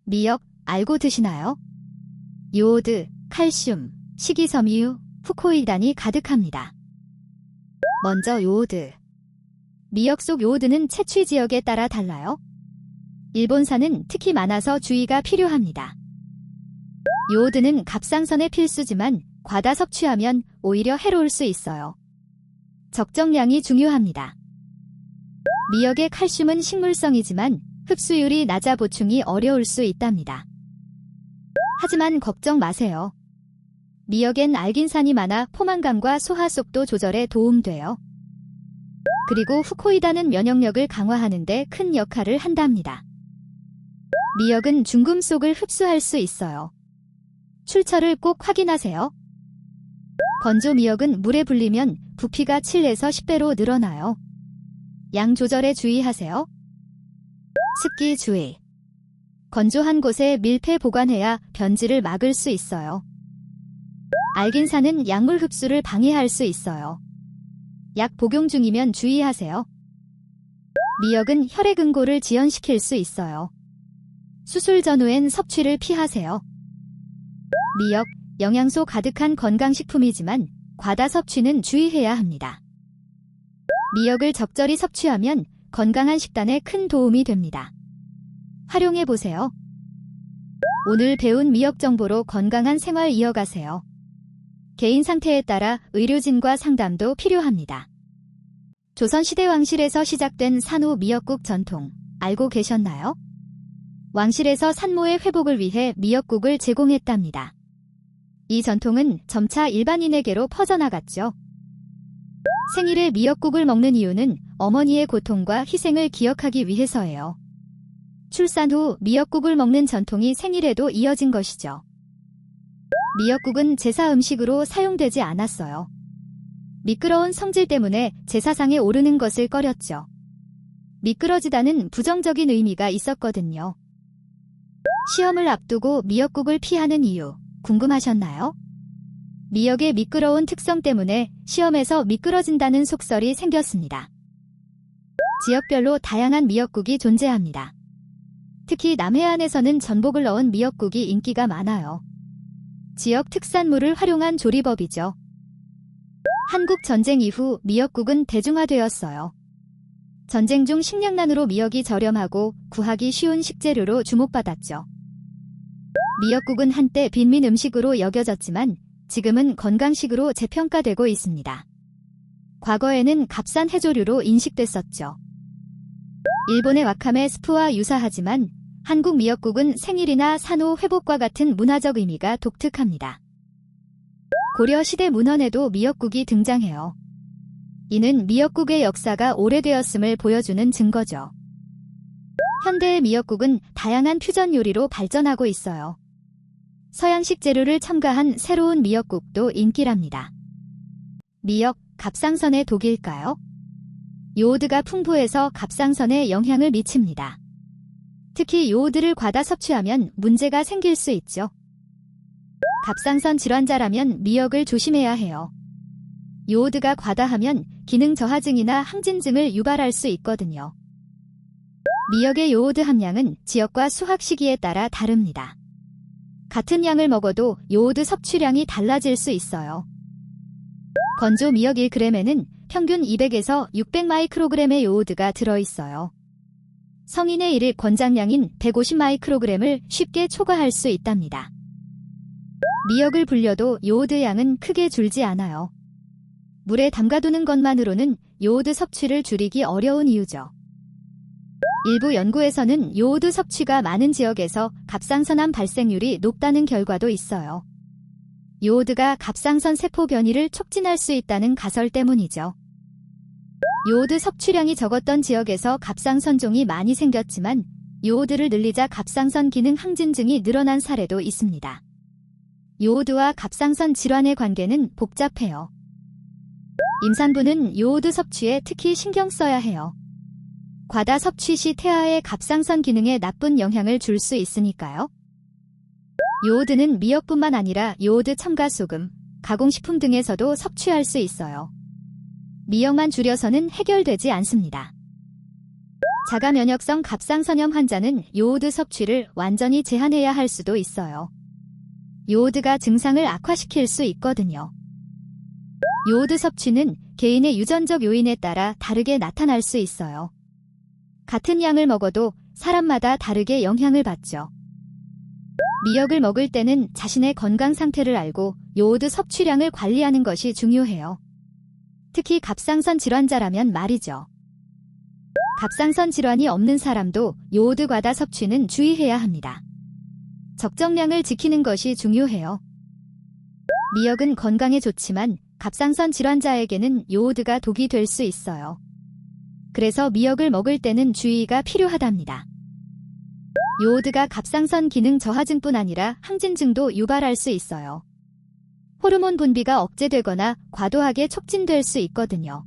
미역 알고 드시나요? 요오드, 칼슘, 식이섬유, 후코이단이 가득합니다. 먼저 요오드. 미역 속 요오드는 채취 지역에 따라 달라요. 일본산은 특히 많아서 주의가 필요합니다. 요오드는 갑상선에 필수지만 과다 섭취하면 오히려 해로울 수 있어요. 적정량이 중요합니다. 미역의 칼슘은 식물성이지만 흡수율이 낮아 보충이 어려울 수 있답니다. 하지만 걱정 마세요. 미역엔 알긴산이 많아 포만감과 소화 속도 조절에 도움돼요. 그리고 후코이단은 면역력을 강화하는 데 큰 역할을 한답니다. 미역은 중금속을 흡수할 수 있어요. 출처를 꼭 확인하세요. 건조 미역은 물에 불리면 부피가 7에서 10배로 늘어나요. 양 조절에 주의하세요. 습기 주의. 건조한 곳에 밀폐 보관해야 변질을 막을 수 있어요. 알긴산은 약물 흡수를 방해할 수 있어요. 약 복용 중이면 주의하세요. 미역은 혈액 응고를 지연시킬 수 있어요. 수술 전후엔 섭취를 피하세요. 미역, 영양소 가득한 건강식품이지만 과다 섭취는 주의해야 합니다. 미역을 적절히 섭취하면 건강한 식단에 큰 도움이 됩니다. 활용해보세요. 오늘 배운 미역 정보로 건강한 생활 이어가세요. 개인 상태에 따라 의료진과 상담도 필요합니다. 조선시대 왕실에서 시작된 산후 미역국 전통, 알고 계셨나요? 왕실에서 산모의 회복을 위해 미역국을 제공했답니다. 이 전통은 점차 일반인에게로 퍼져나갔죠. 생일에 미역국을 먹는 이유는 어머니의 고통과 희생을 기억하기 위해서예요. 출산 후 미역국을 먹는 전통이 생일에도 이어진 것이죠. 미역국은 제사 음식으로 사용되지 않았어요. 미끄러운 성질 때문에 제사상에 오르는 것을 꺼렸죠. 미끄러지다는 부정적인 의미가 있었거든요. 시험을 앞두고 미역국을 피하는 이유, 궁금하셨나요? 미역의 미끄러운 특성 때문에 시험에서 미끄러진다는 속설이 생겼습니다. 지역별로 다양한 미역국이 존재합니다. 특히 남해안에서는 전복을 넣은 미역국이 인기가 많아요. 지역 특산물을 활용한 조리법이죠. 한국 전쟁 이후 미역국은 대중화되었어요. 전쟁 중 식량난으로 미역이 저렴하고 구하기 쉬운 식재료로 주목받았죠. 미역국은 한때 빈민 음식으로 여겨졌지만 지금은 건강식으로 재평가되고 있습니다. 과거에는 값싼 해조류로 인식됐었죠. 일본의 와카메 스프와 유사하지만 한국 미역국은 생일이나 산후 회복과 같은 문화적 의미가 독특합니다. 고려 시대 문헌에도 미역국이 등장해요. 이는 미역국의 역사가 오래되었음을 보여주는 증거죠. 현대의 미역국은 다양한 퓨전 요리로 발전하고 있어요. 서양식 재료를 첨가한 새로운 미역국도 인기랍니다. 미역, 갑상선의 독일까요? 요오드가 풍부해서 갑상선에 영향을 미칩니다. 특히 요오드를 과다 섭취하면 문제가 생길 수 있죠. 갑상선 질환자라면 미역을 조심해야 해요. 요오드가 과다하면 기능 저하증이나 항진증을 유발할 수 있거든요. 미역의 요오드 함량은 지역과 수확 시기에 따라 다릅니다. 같은 양을 먹어도 요오드 섭취량이 달라질 수 있어요. 건조 미역 1g에는 평균 200에서 600마이크로그램의 요오드가 들어있어요. 성인의 일일 권장량인 150마이크로그램을 쉽게 초과할 수 있답니다. 미역을 불려도 요오드 양은 크게 줄지 않아요. 물에 담가두는 것만으로는 요오드 섭취를 줄이기 어려운 이유죠. 일부 연구에서는 요오드 섭취가 많은 지역에서 갑상선암 발생률이 높다는 결과도 있어요. 요오드가 갑상선 세포 변이를 촉진할 수 있다는 가설 때문이죠. 요오드 섭취량이 적었던 지역에서 갑상선종이 많이 생겼지만 요오드를 늘리자 갑상선 기능 항진증이 늘어난 사례도 있습니다. 요오드와 갑상선 질환의 관계는 복잡해요. 임산부는 요오드 섭취에 특히 신경 써야 해요. 과다 섭취 시 태아의 갑상선 기능에 나쁜 영향을 줄 수 있으니까요. 요오드는 미역뿐만 아니라 요오드 첨가소금, 가공식품 등에서도 섭취할 수 있어요. 미역만 줄여서는 해결되지 않습니다. 자가 면역성 갑상선염 환자는 요오드 섭취를 완전히 제한해야 할 수도 있어요. 요오드가 증상을 악화시킬 수 있거든요. 요오드 섭취는 개인의 유전적 요인에 따라 다르게 나타날 수 있어요. 같은 양을 먹어도 사람마다 다르게 영향을 받죠. 미역을 먹을 때는 자신의 건강 상태를 알고 요오드 섭취량을 관리하는 것이 중요해요. 특히 갑상선 질환자라면 말이죠. 갑상선 질환이 없는 사람도 요오드 과다 섭취는 주의해야 합니다. 적정량을 지키는 것이 중요해요. 미역은 건강에 좋지만 갑상선 질환자에게는 요오드가 독이 될 수 있어요. 그래서 미역을 먹을 때는 주의가 필요하답니다. 요오드가 갑상선 기능 저하증뿐 아니라 항진증도 유발할 수 있어요. 호르몬 분비가 억제되거나 과도하게 촉진될 수 있거든요.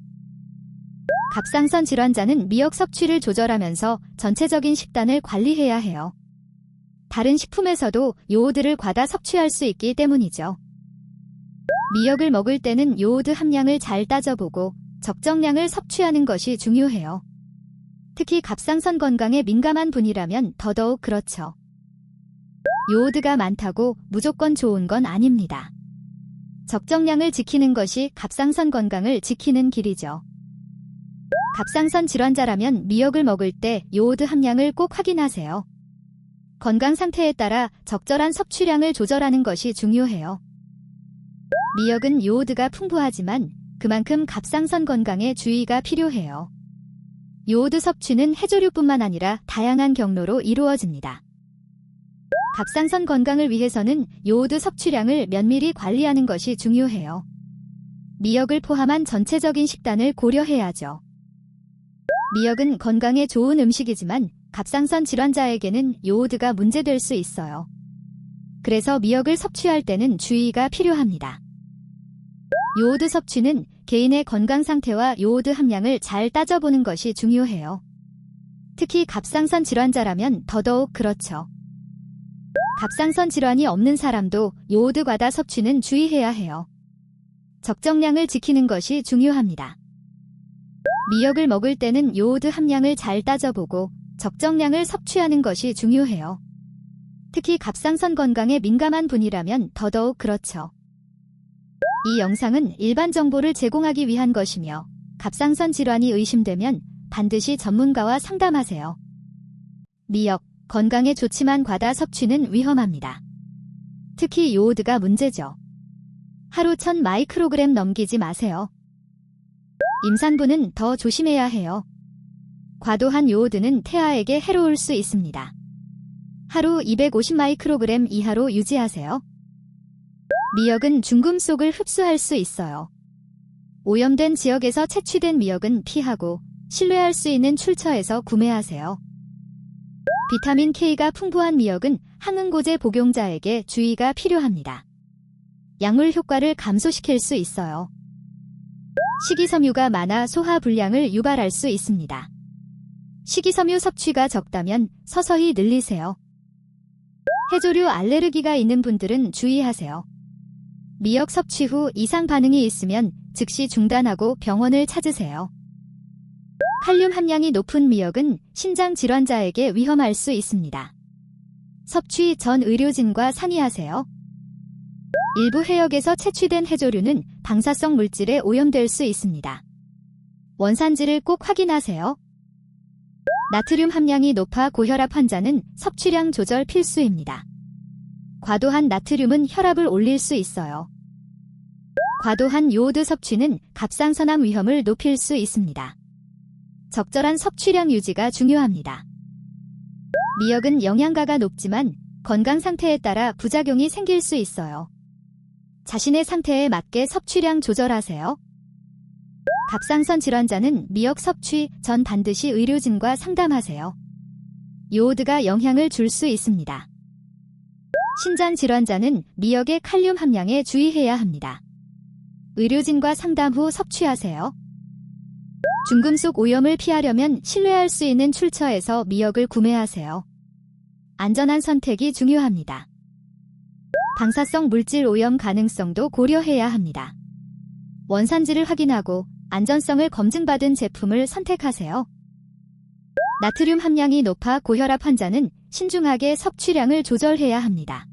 갑상선 질환자는 미역 섭취를 조절하면서 전체적인 식단을 관리해야 해요. 다른 식품에서도 요오드를 과다 섭취할 수 있기 때문이죠. 미역을 먹을 때는 요오드 함량을 잘 따져보고 적정량을 섭취하는 것이 중요해요. 특히 갑상선 건강에 민감한 분이라면 더더욱 그렇죠. 요오드가 많다고 무조건 좋은 건 아닙니다. 적정량을 지키는 것이 갑상선 건강을 지키는 길이죠. 갑상선 질환자라면 미역을 먹을 때 요오드 함량을 꼭 확인하세요. 건강 상태에 따라 적절한 섭취량을 조절하는 것이 중요해요. 미역은 요오드가 풍부하지만 그만큼 갑상선 건강에 주의가 필요해요. 요오드 섭취는 해조류뿐만 아니라 다양한 경로로 이루어집니다. 갑상선 건강을 위해서는 요오드 섭취량을 면밀히 관리하는 것이 중요해요. 미역을 포함한 전체적인 식단을 고려해야죠. 미역은 건강에 좋은 음식이지만 갑상선 질환자에게는 요오드가 문제될 수 있어요. 그래서 미역을 섭취할 때는 주의가 필요합니다. 요오드 섭취는 개인의 건강 상태와 요오드 함량을 잘 따져보는 것이 중요해요. 특히 갑상선 질환자라면 더더욱 그렇죠. 갑상선 질환이 없는 사람도 요오드 과다 섭취는 주의해야 해요. 적정량을 지키는 것이 중요합니다. 미역을 먹을 때는 요오드 함량을 잘 따져보고 적정량을 섭취하는 것이 중요해요. 특히 갑상선 건강에 민감한 분이라면 더더욱 그렇죠. 이 영상은 일반 정보를 제공하기 위한 것이며 갑상선 질환이 의심되면 반드시 전문가와 상담하세요. 미역, 건강에 좋지만 과다 섭취는 위험합니다. 특히 요오드가 문제죠. 하루 1000 마이크로그램 넘기지 마세요. 임산부는 더 조심해야 해요. 과도한 요오드는 태아에게 해로울 수 있습니다. 하루 250 마이크로그램 이하로 유지하세요. 미역은 중금속을 흡수할 수 있어요. 오염된 지역에서 채취된 미역은 피하고 신뢰할 수 있는 출처에서 구매하세요. 비타민 K가 풍부한 미역은 항응고제 복용자에게 주의가 필요합니다. 약물 효과를 감소시킬 수 있어요. 식이섬유가 많아 소화 불량을 유발할 수 있습니다. 식이섬유 섭취가 적다면 서서히 늘리세요. 해조류 알레르기가 있는 분들은 주의하세요. 미역 섭취 후 이상 반응이 있으면 즉시 중단하고 병원을 찾으세요. 칼륨 함량이 높은 미역은 신장 질환자에게 위험할 수 있습니다. 섭취 전 의료진과 상의하세요. 일부 해역에서 채취된 해조류는 방사성 물질에 오염될 수 있습니다. 원산지를 꼭 확인하세요. 나트륨 함량이 높아 고혈압 환자는 섭취량 조절 필수입니다. 과도한 나트륨은 혈압을 올릴 수 있어요. 과도한 요오드 섭취는 갑상선암 위험을 높일 수 있습니다. 적절한 섭취량 유지가 중요합니다. 미역은 영양가가 높지만 건강 상태에 따라 부작용이 생길 수 있어요. 자신의 상태에 맞게 섭취량 조절하세요. 갑상선 질환자는 미역 섭취 전 반드시 의료진과 상담하세요. 요오드가 영향을 줄 수 있습니다. 신장 질환자는 미역의 칼륨 함량에 주의해야 합니다. 의료진과 상담 후 섭취하세요. 중금속 오염을 피하려면 신뢰할 수 있는 출처에서 미역을 구매하세요. 안전한 선택이 중요합니다. 방사성 물질 오염 가능성도 고려해야 합니다. 원산지를 확인하고 안전성을 검증받은 제품을 선택하세요. 나트륨 함량이 높아 고혈압 환자는 신중하게 섭취량을 조절해야 합니다.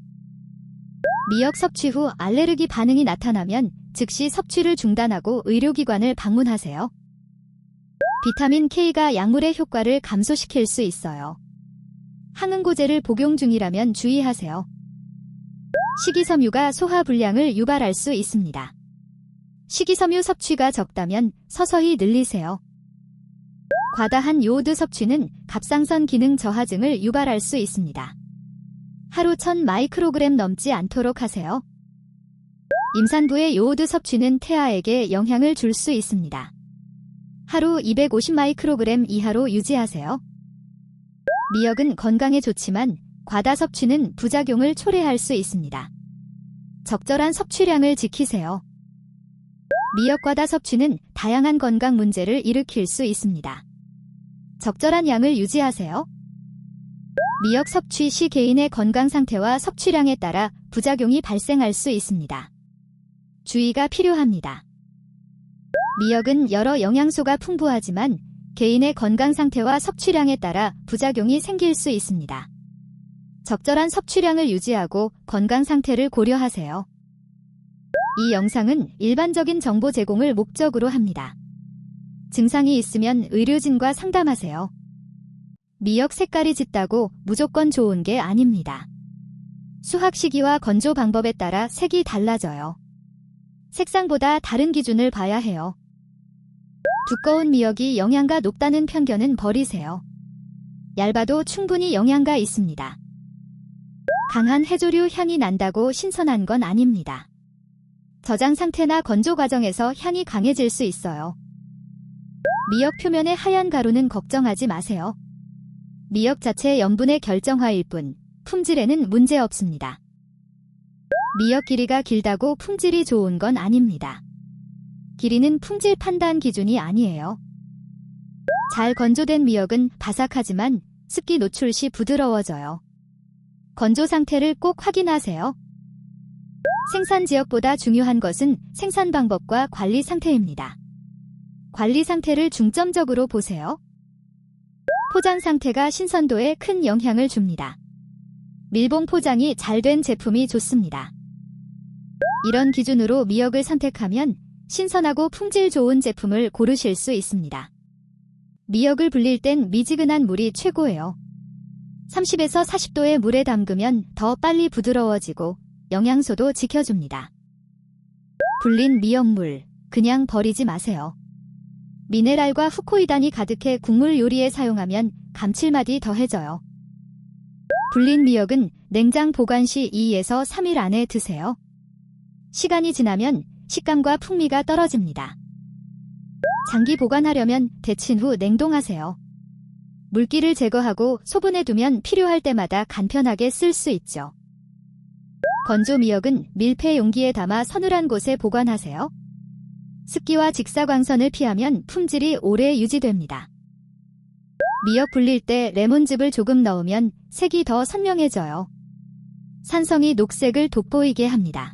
미역 섭취 후 알레르기 반응이 나타나면 즉시 섭취를 중단하고 의료기관을 방문하세요. 비타민 K가 약물의 효과를 감소시킬 수 있어요. 항응고제를 복용 중이라면 주의하세요. 식이섬유가 소화불량을 유발할 수 있습니다. 식이섬유 섭취가 적다면 서서히 늘리세요. 과다한 요오드 섭취는 갑상선 기능 저하증을 유발할 수 있습니다. 하루 1000 마이크로그램 넘지 않도록 하세요. 임산부의 요오드 섭취는 태아에게 영향을 줄 수 있습니다. 하루 250 마이크로그램 이하로 유지하세요. 미역은 건강에 좋지만 과다 섭취는 부작용을 초래할 수 있습니다. 적절한 섭취량을 지키세요. 미역 과다 섭취는 다양한 건강 문제를 일으킬 수 있습니다. 적절한 양을 유지하세요. 미역 섭취 시 개인의 건강 상태와 섭취량에 따라 부작용이 발생할 수 있습니다. 주의가 필요합니다. 미역은 여러 영양소가 풍부하지만 개인의 건강 상태와 섭취량에 따라 부작용이 생길 수 있습니다. 적절한 섭취량을 유지하고 건강 상태를 고려하세요. 이 영상은 일반적인 정보 제공을 목적으로 합니다. 증상이 있으면 의료진과 상담하세요. 미역 색깔이 짙다고 무조건 좋은 게 아닙니다. 수확 시기와 건조 방법에 따라 색이 달라져요. 색상보다 다른 기준을 봐야 해요. 두꺼운 미역이 영양가 높다는 편견은 버리세요. 얇아도 충분히 영양가 있습니다. 강한 해조류 향이 난다고 신선한 건 아닙니다. 저장 상태나 건조 과정에서 향이 강해질 수 있어요. 미역 표면의 하얀 가루는 걱정하지 마세요. 미역 자체 염분의 결정화일 뿐 품질에는 문제 없습니다. 미역 길이가 길다고 품질이 좋은 건 아닙니다. 길이는 품질 판단 기준이 아니에요. 잘 건조된 미역은 바삭하지만 습기 노출 시 부드러워져요. 건조 상태를 꼭 확인하세요. 생산 지역보다 중요한 것은 생산 방법과 관리 상태입니다. 관리 상태를 중점적으로 보세요. 포장 상태가 신선도에 큰 영향을 줍니다. 밀봉 포장이 잘 된 제품이 좋습니다. 이런 기준으로 미역을 선택하면 신선하고 품질 좋은 제품을 고르실 수 있습니다. 미역을 불릴 땐 미지근한 물이 최고예요. 30에서 40도의 물에 담그면 더 빨리 부드러워지고 영양소도 지켜줍니다. 불린 미역물, 그냥 버리지 마세요. 미네랄과 후코이단이 가득해 국물 요리에 사용하면 감칠맛이 더해져요. 불린 미역은 냉장 보관 시 2에서 3일 안에 드세요. 시간이 지나면 식감과 풍미가 떨어집니다. 장기 보관하려면 데친 후 냉동하세요. 물기를 제거하고 소분해 두면 필요할 때마다 간편하게 쓸 수 있죠. 건조 미역은 밀폐 용기에 담아 서늘한 곳에 보관하세요. 습기와 직사광선을 피하면 품질이 오래 유지됩니다. 미역 불릴 때 레몬즙을 조금 넣으면 색이 더 선명해져요. 산성이 녹색을 돋보이게 합니다.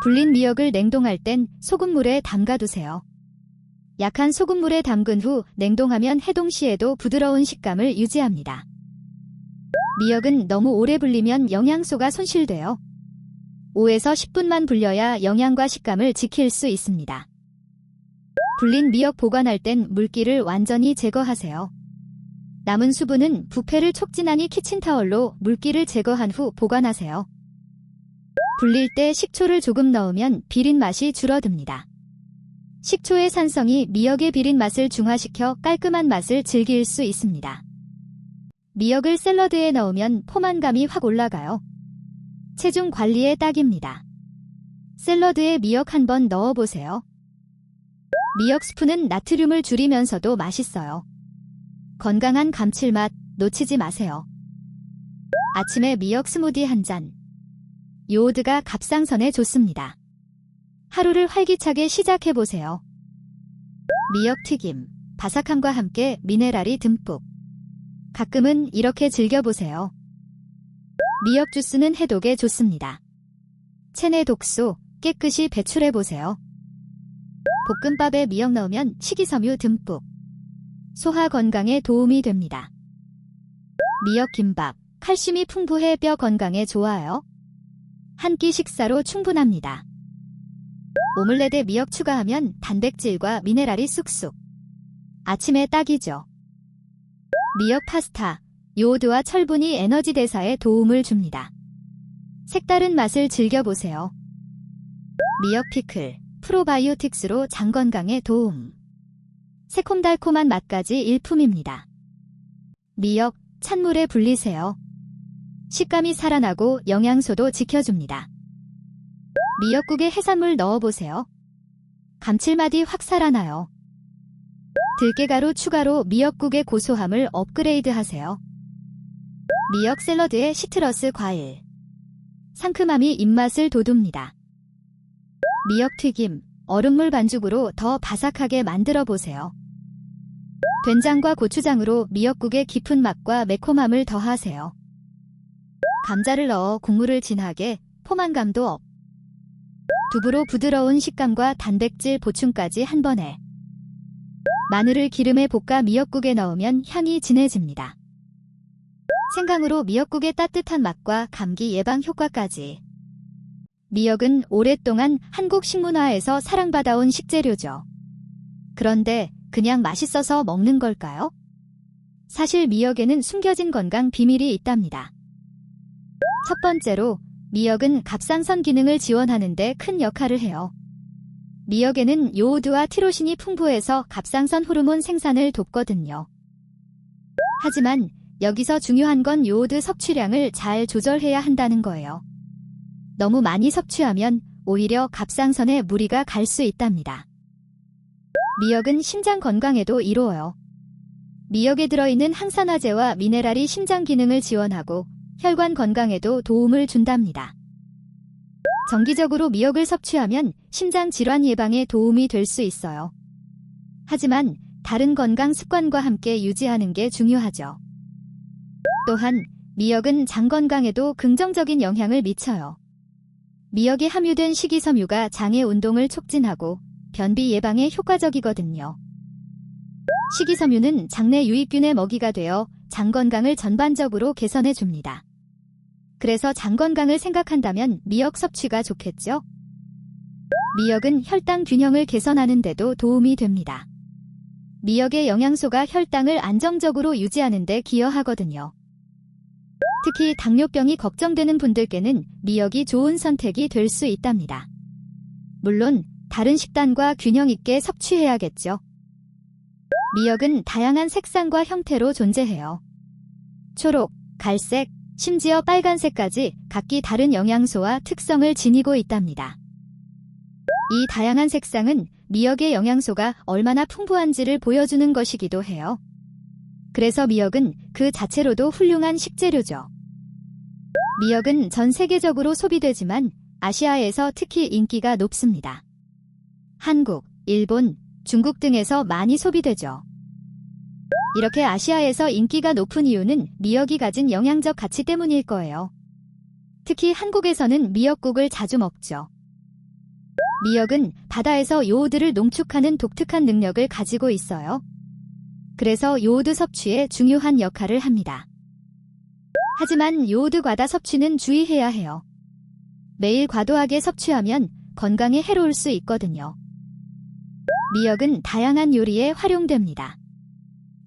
불린 미역을 냉동할 땐 소금물에 담가두세요. 약한 소금물에 담근 후 냉동하면 해동 시에도 부드러운 식감을 유지합니다. 미역은 너무 오래 불리면 영양소가 손실돼요. 5에서 10분만 불려야 영양과 식감을 지킬 수 있습니다. 불린 미역 보관할 땐 물기를 완전히 제거하세요. 남은 수분은 부패를 촉진하니 키친타월로 물기를 제거한 후 보관하세요. 불릴 때 식초를 조금 넣으면 비린 맛이 줄어듭니다. 식초의 산성이 미역의 비린 맛을 중화시켜 깔끔한 맛을 즐길 수 있습니다. 미역을 샐러드에 넣으면 포만감이 확 올라가요. 체중 관리에 딱입니다. 샐러드에 미역 한번 넣어보세요. 미역 스프는 나트륨을 줄이면서도 맛있어요. 건강한 감칠맛 놓치지 마세요. 아침에 미역 스무디 한 잔. 요오드가 갑상선에 좋습니다. 하루를 활기차게 시작해보세요. 미역 튀김, 바삭함과 함께 미네랄이 듬뿍. 가끔은 이렇게 즐겨보세요. 미역 주스는 해독에 좋습니다. 체내 독소 깨끗이 배출해보세요. 볶음밥에 미역 넣으면 식이섬유 듬뿍. 소화 건강에 도움이 됩니다. 미역김밥, 칼슘이 풍부해 뼈 건강에 좋아요. 한 끼 식사로 충분합니다. 오믈렛에 미역 추가하면 단백질과 미네랄이 쑥쑥. 아침에 딱이죠. 미역 파스타, 요오드와 철분이 에너지 대사에 도움을 줍니다. 색다른 맛을 즐겨보세요. 미역 피클, 프로바이오틱스로 장 건강에 도움. 새콤달콤한 맛까지 일품입니다. 미역, 찬물에 불리세요. 식감이 살아나고 영양소도 지켜줍니다. 미역국에 해산물 넣어보세요. 감칠맛이 확 살아나요. 들깨가루 추가로 미역국의 고소함을 업그레이드 하세요. 미역 샐러드에 시트러스 과일. 상큼함이 입맛을 돋웁니다. 미역 튀김, 얼음물 반죽으로 더 바삭하게 만들어 보세요. 된장과 고추장으로 미역국의 깊은 맛과 매콤함을 더하세요. 감자를 넣어 국물을 진하게, 포만감도 업. 두부로 부드러운 식감과 단백질 보충까지 한 번에. 마늘을 기름에 볶아 미역국에 넣으면 향이 진해집니다. 생강으로 미역국의 따뜻한 맛과 감기 예방 효과까지. 미역은 오랫동안 한국 식문화에서 사랑받아온 식재료죠. 그런데 그냥 맛있어서 먹는 걸까요? 사실 미역에는 숨겨진 건강 비밀이 있답니다. 첫 번째로, 미역은 갑상선 기능을 지원하는 데 큰 역할을 해요. 미역에는 요오드와 티로신이 풍부해서 갑상선 호르몬 생산을 돕거든요. 하지만 여기서 중요한 건 요오드 섭취량을 잘 조절해야 한다는 거예요. 너무 많이 섭취하면 오히려 갑상선에 무리가 갈 수 있답니다. 미역은 심장 건강에도 이로워요. 미역에 들어있는 항산화제와 미네랄이 심장 기능을 지원하고 혈관 건강에도 도움을 준답니다. 정기적으로 미역을 섭취하면 심장 질환 예방에 도움이 될 수 있어요. 하지만 다른 건강 습관과 함께 유지하는 게 중요하죠. 또한 미역은 장 건강에도 긍정적인 영향을 미쳐요. 미역에 함유된 식이섬유가 장의 운동을 촉진하고 변비 예방에 효과적이거든요. 식이섬유는 장내 유익균의 먹이가 되어 장 건강을 전반적으로 개선해 줍니다. 그래서 장 건강을 생각한다면 미역 섭취가 좋겠죠? 미역은 혈당 균형을 개선하는 데도 도움이 됩니다. 미역의 영양소가 혈당을 안정적으로 유지하는 데 기여하거든요. 특히 당뇨병이 걱정되는 분들께는 미역이 좋은 선택이 될 수 있답니다. 물론 다른 식단과 균형 있게 섭취해야겠죠. 미역은 다양한 색상과 형태로 존재해요. 초록, 갈색, 심지어 빨간색까지 각기 다른 영양소와 특성을 지니고 있답니다. 이 다양한 색상은 미역의 영양소가 얼마나 풍부한지를 보여주는 것이기도 해요. 그래서 미역은 그 자체로도 훌륭한 식재료죠. 미역은 전 세계적으로 소비되지만 아시아에서 특히 인기가 높습니다. 한국, 일본, 중국 등에서 많이 소비되죠. 이렇게 아시아에서 인기가 높은 이유는 미역이 가진 영양적 가치 때문일 거예요. 특히 한국에서는 미역국을 자주 먹죠. 미역은 바다에서 요오드를 농축하는 독특한 능력을 가지고 있어요. 그래서 요오드 섭취에 중요한 역할을 합니다. 하지만 요오드 과다 섭취는 주의해야 해요. 매일 과도하게 섭취하면 건강에 해로울 수 있거든요. 미역은 다양한 요리에 활용됩니다.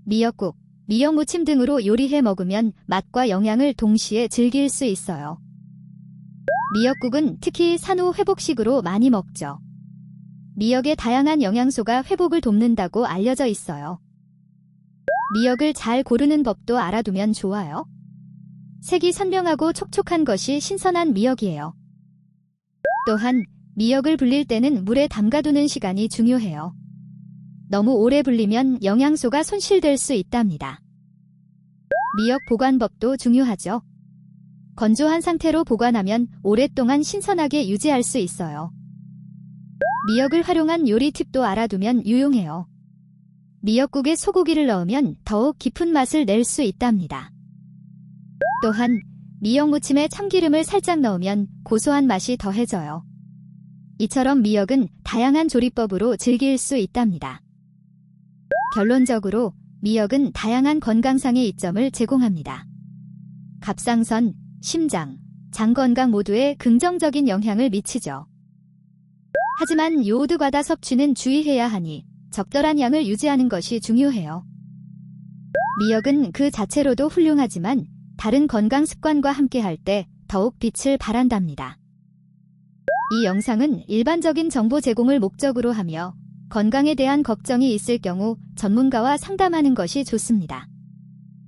미역국, 미역무침 등으로 요리해 먹으면 맛과 영양을 동시에 즐길 수 있어요. 미역국은 특히 산후 회복식으로 많이 먹죠. 미역의 다양한 영양소가 회복을 돕는다고 알려져 있어요. 미역을 잘 고르는 법도 알아두면 좋아요. 색이 선명하고 촉촉한 것이 신선한 미역이에요. 또한 미역을 불릴 때는 물에 담가두는 시간이 중요해요. 너무 오래 불리면 영양소가 손실될 수 있답니다. 미역 보관법도 중요하죠. 건조한 상태로 보관하면 오랫동안 신선하게 유지할 수 있어요. 미역을 활용한 요리 팁도 알아두면 유용해요. 미역국에 소고기를 넣으면 더욱 깊은 맛을 낼 수 있답니다. 또한 미역 무침에 참기름을 살짝 넣으면 고소한 맛이 더해져요. 이처럼 미역은 다양한 조리법으로 즐길 수 있답니다. 결론적으로 미역은 다양한 건강상의 이점을 제공합니다. 갑상선, 심장, 장 건강 모두에 긍정적인 영향을 미치죠. 하지만 요오드 과다 섭취는 주의해야 하니 적절한 양을 유지하는 것이 중요해요. 미역은 그 자체로도 훌륭하지만 다른 건강 습관과 함께 할 때 더욱 빛을 발한답니다. 이 영상은 일반적인 정보 제공을 목적으로 하며 건강에 대한 걱정이 있을 경우 전문가와 상담하는 것이 좋습니다.